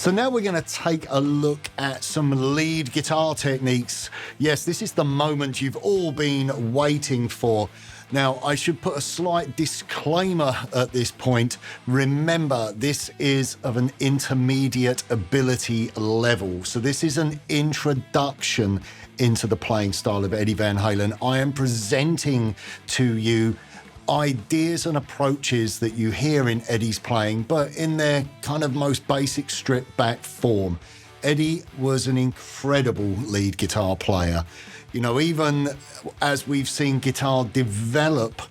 So now we're going to take a look at some lead guitar techniques. Yes, this is the moment you've all been waiting for. Now, I should put a slight disclaimer at this point. Remember, this is of an intermediate ability level. So this is an introduction into the playing style of Eddie Van Halen. I am presenting to you ideas and approaches that you hear in Eddie's playing, but in their kind of most basic stripped back form. Eddie was an incredible lead guitar player. You know, even as we've seen guitar develop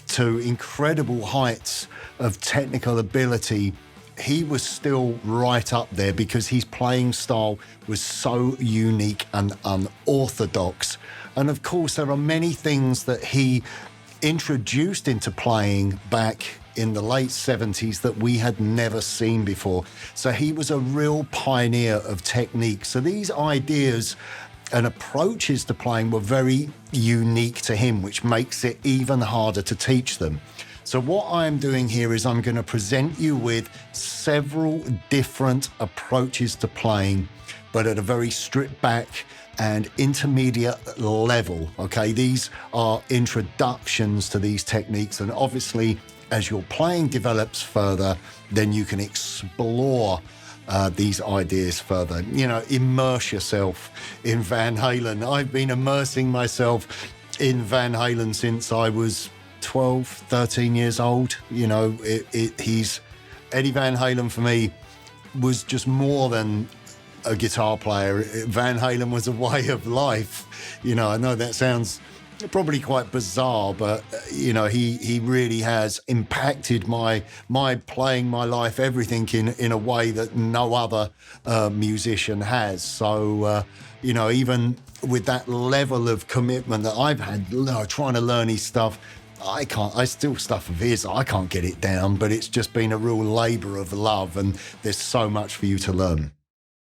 to incredible heights of technical ability, he was still right up there because his playing style was so unique and unorthodox. And of course, there are many things that he introduced into playing back in the late 70s that we had never seen before. So he was a real pioneer of technique. So these ideas and approaches to playing were very unique to him, which makes it even harder to teach them. So what I'm doing here is I'm going to present you with several different approaches to playing, but at a very stripped back and intermediate level, okay? These are introductions to these techniques, and obviously as your playing develops further, then you can explore these ideas further. You know, immerse yourself in Van Halen. I've been immersing myself in Van Halen since I was 12, 13 years old. You know, he's Eddie Van Halen for me was just more than a guitar player. Van Halen was a way of life. You know, I know that sounds probably quite bizarre, but you know, he really has impacted my playing, my life, everything in a way that no other musician has. So you know, even with that level of commitment that I've had, trying to learn his stuff, I still stuff of his, I can't get it down, but it's just been a real labor of love, and there's so much for you to learn.